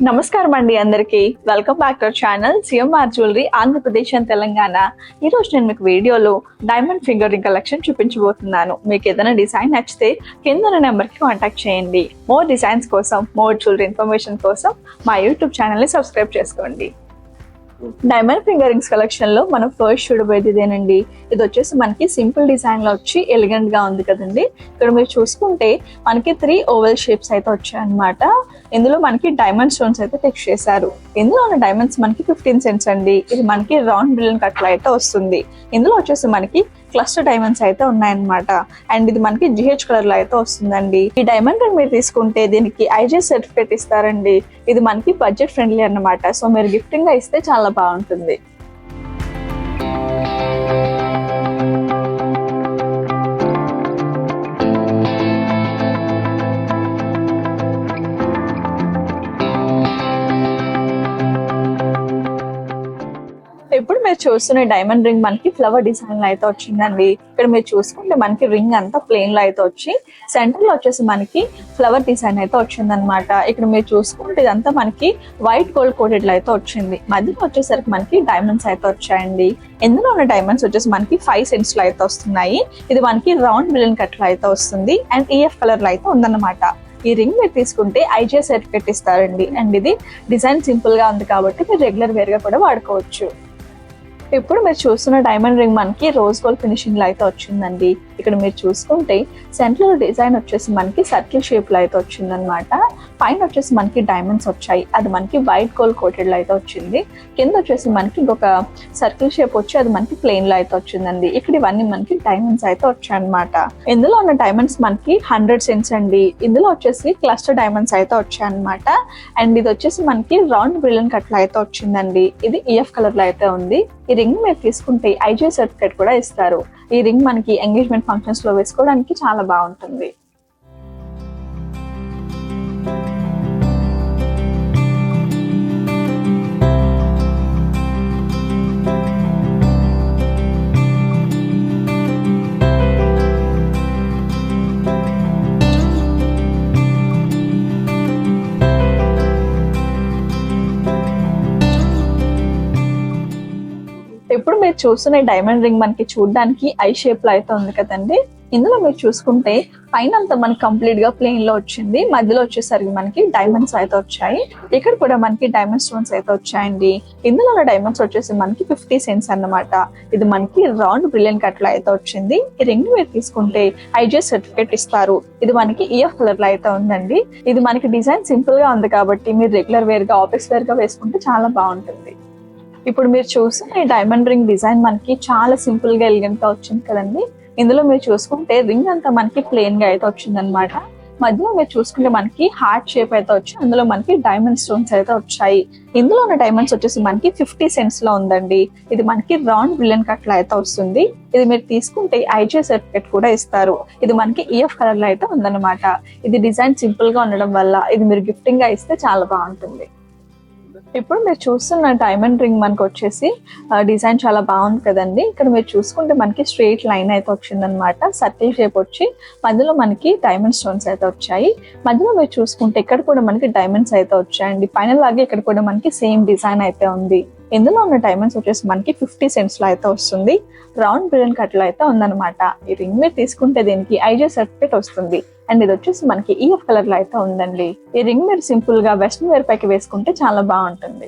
నమస్కారం అండి అందరికి. Welcome back to our channel CMR jewellery Andhra Pradesh and Telangana. ఈ రోజు నేను మీకు వీడియోలో డైమండ్ ఫింగర్ రింగ్ కలెక్షన్ చూపించబోతున్నాను. మీకు ఏదైనా డిజైన్ నచ్చితే కింద నెంబర్ కి కాంటాక్ట్ చేయండి. మోర్ డిజైన్స్ కోసం, మోర్ జ్యువెలరీ ఇన్ఫర్మేషన్ కోసం మా యూట్యూబ్ ఛానల్ ని సబ్స్క్రైబ్ చేసుకోండి. డైమండ్ ఫింగర్ రింగ్స్ కలెక్షన్ లో మనం ఫస్ట్ చూడబోయేది ఇదేనండి. ఇది వచ్చేసి మనకి సింపుల్ డిజైన్ లో వచ్చి ఎలిగెంట్ గా ఉంది కదండి. ఇక్కడ మీరు చూసుకుంటే మనకి 3 ఓవెల్ షేప్స్ అయితే వచ్చాయి అనమాట. ఇందులో మనకి డైమండ్ స్టోన్స్ అయితే ఫిక్స్ చేశారు. ఇందులో ఉన్న డైమండ్స్ మనకి 15 సెంట్స్ అండి. ఇది మనకి రౌండ్ బ్రిలియన్ కట్ లో అయితే వస్తుంది. ఇందులో వచ్చేసి మనకి క్లస్టర్ డైమండ్స్ అయితే ఉన్నాయన్నమాట. అండ్ ఇది మనకి GH కలర్ లో అయితే వస్తుందండి. ఈ డైమండ్ రింగ్ మీరు తీసుకుంటే దీనికి IGS సర్టిఫికేట్ ఇస్తారండి. ఇది మనకి బడ్జెట్ ఫ్రెండ్లీ అన్నమాట. సో మీరు గిఫ్టింగ్ గా ఇస్తే చాలా బాగుంటుంది. ఇప్పుడు మీరు చూస్తున్న డైమండ్ రింగ్ మనకి ఫ్లవర్ డిజైన్ లో అయితే వచ్చిందండి. ఇక్కడ మీరు చూసుకుంటే మనకి రింగ్ అంతా ప్లెయిన్ లో అయితే వచ్చి సెంటర్ లో వచ్చేసి మనకి ఫ్లవర్ డిజైన్ అయితే వచ్చిందనమాట. ఇక్కడ మీరు చూసుకుంటే ఇదంతా మనకి వైట్ గోల్డ్ కోటెడ్ లో అయితే వచ్చింది. మధ్యలో వచ్చేసరికి మనకి డైమండ్స్ అయితే వచ్చాయండి. ఇందులో ఉన్న డైమండ్స్ వచ్చేసి మనకి 5 సెంట్స్ లో అయితే వస్తున్నాయి. ఇది మనకి రౌండ్ బ్రిలియన్ కట్ లో అయితే వస్తుంది. అండ్ EF కలర్ లో అయితే ఉందన్నమాట. ఈ రింగ్ మీరు తీసుకుంటే IGS సర్టిఫికేట్ ఇస్తారండి. అండ్ ఇది డిజైన్ సింపుల్ గా ఉంది కాబట్టి మీరు రెగ్యులర్ వేర్ గా కూడా వాడుకోవచ్చు. ఇప్పుడు మీరు చూస్తున్న డైమండ్ రింగ్ మనకి రోజ్ గోల్డ్ ఫినిషింగ్ లో అయితే వచ్చిందండి. ఇక్కడ మీరు చూసుకుంటే సెంటర్ డిజైన్ వచ్చేసి మనకి సర్కిల్ షేప్ లో అయితే వచ్చిందనమాట. పైన వచ్చేసి మనకి డైమండ్స్ వచ్చాయి. అది మనకి వైట్ గోల్డ్ కోటెడ్ లో అయితే వచ్చింది. కింద వచ్చేసి మనకి ఇంకొక సర్కిల్ షేప్ వచ్చి అది మనకి ప్లెయిన్ లో అయితే వచ్చిందండి. ఇక్కడ ఇవన్నీ మనకి డైమండ్స్ అయితే వచ్చాయి అనమాట. ఇందులో ఉన్న డైమండ్స్ మనకి 100 సెంట్స్ అండి. ఇందులో వచ్చేసి క్లస్టర్ డైమండ్స్ అయితే వచ్చాయి అనమాట. అండ్ ఇది వచ్చేసి మనకి రౌండ్ బ్రిలియన్ కట్ లో అయితే వచ్చిందండి. ఇది EF కలర్ లో అయితే ఉంది. ఈ రింగ్ మీరు తీసుకుంటే IGS సర్టిఫికేట్ కూడా ఇస్తారు. ఈ రింగ్ మనకి ఎంగేజ్మెంట్ ఫంక్షన్స్ లో వేసుకోవడానికి చాలా బాగుంటుంది. ఇప్పుడు మీరు చూస్తున్న డైమండ్ రింగ్ మనకి చూడడానికి ఐ షేప్ లో అయితే ఉంది కదండి. ఇందులో మీరు చూసుకుంటే పైన అంతా మనకి కంప్లీట్ గా ప్లెయిన్ లో వచ్చింది. మధ్యలో వచ్చేసరికి మనకి డైమండ్స్ అయితే వచ్చాయి. ఇక్కడ కూడా మనకి డైమండ్ స్టోన్స్ అయితే వచ్చాయండి. ఇందులో డైమండ్స్ వచ్చేసి మనకి 50 సెంట్స్ అన్నమాట. ఇది మనకి రౌండ్ బ్రిలియన్ కట్ లో అయితే వచ్చింది. ఈ రింగ్ మీరు తీసుకుంటే IGS సర్టిఫికేట్ ఇస్తారు. ఇది మనకి EF కలర్ లో అయితే ఉందండి. ఇది మనకి డిజైన్ సింపుల్ గా ఉంది కాబట్టి మీరు రెగ్యులర్ వేర్ గా, ఆఫీస్ వేర్ గా వేసుకుంటే చాలా బాగుంటుంది. ఇప్పుడు మీరు చూసిన ఈ డైమండ్ రింగ్ డిజైన్ మనకి చాలా సింపుల్ గా ఎలిగెంట్ గా వచ్చింది కదండి. ఇందులో మీరు చూసుకుంటే రింగ్ అంతా మనకి ప్లెయిన్ గా అయితే వచ్చింది అనమాట. మధ్యలో మీరు చూసుకుంటే మనకి హార్ట్ షేప్ అయితే వచ్చి అందులో మనకి డైమండ్ స్టోన్స్ అయితే వచ్చాయి. ఇందులో ఉన్న డైమండ్స్ వచ్చేసి మనకి 50 సెంట్స్ లో ఉందండి. ఇది మనకి రౌండ్ బ్రిలియన్ కట్ లో అయితే వస్తుంది. ఇది మీరు తీసుకుంటే IGS సర్టిఫికేట్ కూడా ఇస్తారు. ఇది మనకి EF కలర్ లో అయితే ఉందన్నమాట. ఇది డిజైన్ సింపుల్ గా ఉండడం వల్ల ఇది మీరు గిఫ్టింగ్ గా ఇస్తే చాలా బాగుంటుంది. ఇప్పుడు మీరు చూస్తున్న డైమండ్ రింగ్ మనకు వచ్చేసి డిజైన్ చాలా బాగుంది కదండి. ఇక్కడ మీరు చూసుకుంటే మనకి స్ట్రైట్ లైన్ అయితే వచ్చిందనమాట. సర్కిల్ షేప్ వచ్చి మధ్యలో మనకి డైమండ్ స్టోన్స్ అయితే వచ్చాయి. మధ్యలో మీరు చూసుకుంటే ఇక్కడ కూడా మనకి డైమండ్స్ అయితే వచ్చాయండి. పైన లాగే ఇక్కడ కూడా మనకి సేమ్ డిజైన్ అయితే ఉంది. ఇందులో ఉన్న డైమండ్స్ వచ్చేసి మనకి 50 సెంట్స్ లో అయితే వస్తుంది. రౌండ్ బ్రిలియన్ కట్ లో అయితే ఉందన్నమాట. ఈ రింగ్ మీరు తీసుకుంటే దీనికి IGS సర్టిఫికేట్ వస్తుంది. అండ్ ఇది వచ్చేసి మనకి EF కలర్ లో అయితే ఉందండి. ఈ రింగ్ మీరు సింపుల్ గా వెస్ట్రన్ వేర్ పైకి వేసుకుంటే చాలా బాగుంటుంది.